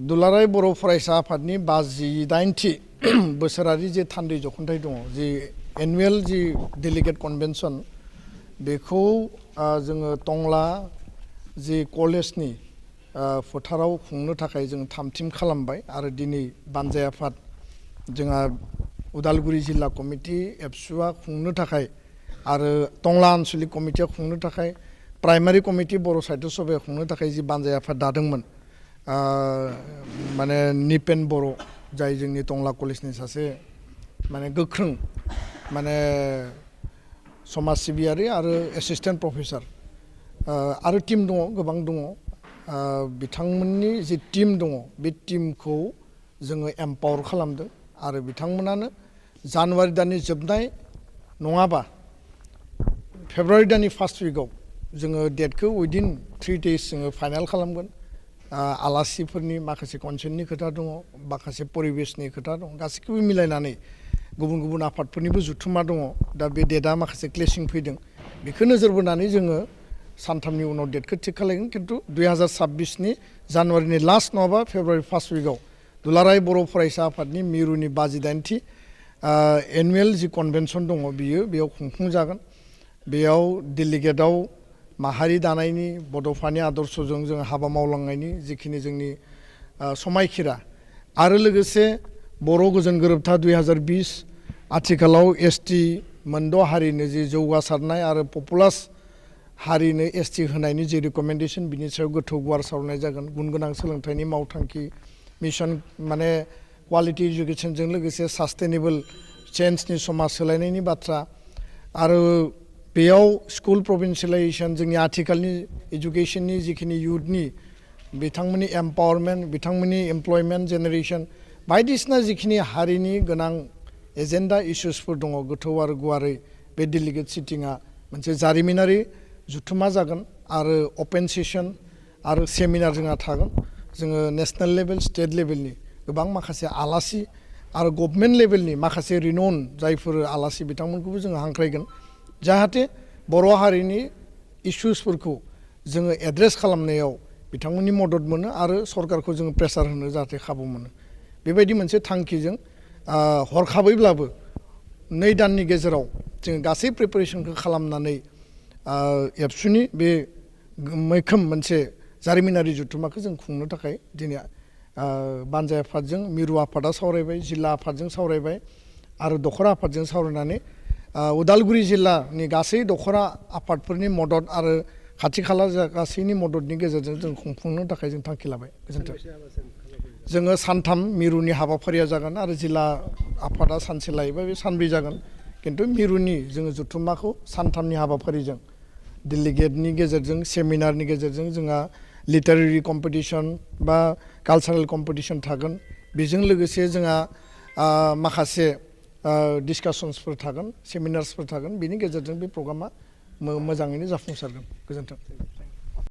दुलाराय बर' फरायसा आफादनि 58थि बोसोरारि जे थान्दै जख'न्थाइ दङ जि एनुवेल जि डेलिगेट कन्वेन्सन बेखौ जोङो टंला जि कलेजनि फोथाराव खुंनो थाखाय जों थामथिम खालामबाय आरो दिनै बानजाय आफाद जोंहा उदालगुरि जिल्ला कमिटि एबसुआ खुंनो थाखाय आरो टंला आन्सलिक कमिटिया खुंनो थाखाय प्राइमारि कमिटि बर' साहित्य सभाया खुंनो थाखाय जि बानजाय आफाद दादोंमोन माने निपेन बर' जाय जोंनि टंला कलेजनि सासे माने गोख्रों माने समाज सिबियारि आरो एसिस्टेन्ट प्रफेसर आरो टीम दङ गोबां दङ बिथांमोननि जि टीम दङ बे टीमखौ जोङो एम्पावर खालामदों आरो बिथांमोनानो जानुवारि दाननि जोबनाय नङाबा फेब्रुवारि दाननि फार्स्ट उइकआव जोङो डेटखौ उइदिन 3 days जोङो फाइनाल खालामगोन आलासिफोरनि माखासे कनसेन्टनि खोथा दङ माखासे परिबेसनि खोथा दं गासैखौबो मिलायनानै गुबुन गुबुन आफादफोरनिबो जुथुमा दङ दा बे डेटआ माखासे क्लेसिं फैदों बेखौ नोजोर बोनानै जोङो सानथामनि उनाव डेटखौ थिग खालामगोन खिन्थु 2026नि जानुवारिनि लास्ट नङाबा फेब्रुवारि फार्स्ट उइकआव दुलाराय बर' फरायसा आफादनि मिरुनि 58थि एनुवेल जि कन्वेन्सन दङ बियो बेयाव खुंफुंजागोन बेयाव डेलिगेटआव माहारि दानायनि बड'फानि आदर्शजों जों हाबा मावलांनायनि जिखिनि जोंनि समायखिरा आरो लोगोसे बर' गोजोन गोरोबथा 2020 आथिखालाव एसटि मोनद' हारिनो जि जौगासारनाय आरो पपुलास हारिनो एसटि होनायनि जि रिकमेन्डेसन बिनि सायाव गोथौ गुवार सावरायनाय जागोन गुन गोनां सोलोंथाइनि मावथांखि मिशन माने क्वालिटि इडुकेसनजों लोगोसे सास्टेनेबल चेन्जनि समाज सोलायनायनि बाथ्रा आरो बेयाव स्कुल प्रभिन्सियेलाइजेसन जोंनि आथिखालनि इडुकेसननि जिखिनि इयुथनि बिथांमोननि एम्पावारमेन्ट बिथांमोननि एमप्लयमेन्ट जेनेरेसन बायदिसिना जिखिनि हारिनि गोनां एजेन्डा इस्युसफोर दङ गोथौ आरो गुवारै बे डेलिगेट सिटिंआ मोनसे जारिमिनारि जुथुमा जागोन आरो अपेन सेसन आरो सेमिनार जोंहा थागोन जोङो नेसनेल लेभेल स्टेट लेभेलनि गोबां माखासे आलासि आरो गभर्नमेन्ट लेभेलनि माखासे रिनन जायफोर आलासि बिथांमोनखौबो जोङो हांख्रायगोन जाहाथे बर' हारिनि इस्युसफोरखौ जोङो एड्रेस खालामनायाव बिथांमोननि मदद मोनो आरो सरकारखौ जोङो प्रेसार होनो जाहाथे खाबु मोनो बेबायदि मोनसे थांखिजों हरखाबैब्लाबो 2 दाननि गेजेराव जोङो गासै प्रिपारेसनखौ खालामनानै एबसुनि बे मैखोम मोनसे जारिमिनारि जुथुमाखौ जों खुंनो थाखाय दिनै बानजाय आफादजों मिरु आफादा सावरायबाय जिल्ला आफादजों सावरायबाय आरो दख'र आफादजों सावरायनानै उदालगुरि जिल्लानि गासै दख'र आफादफोरनि मदद आरो खाथि खाला गासैनि मददनि गेजेरजों जों खुंफुंनो थाखाय जों थांखि लाबाय गोजोन्थों जोङो सानथाम मिरुनि हाबाफारिया जागोन आरो जिल्ला आफादा सानसे लायोबा बे सानब्रै जागोन खिन्थु मिरुनि जोङो जुथुमाखौ सानथामनि हाबाफारिजों डेलिगेटनि गेजेरजों सेमिनारनि गेजेरजों जोंहा लिटारेरि कम्पिटिसन बा कालचारेल कम्पिटिसन थागोन बेजों लोगोसे जोंहा माखासे डिसकासन्सफोर थागोन सेमिनार्सफोर थागोन बेनि गेजेरजों बे प्रग्रामा मोजाङैनो जाफुंसारगोन गोजोन्थों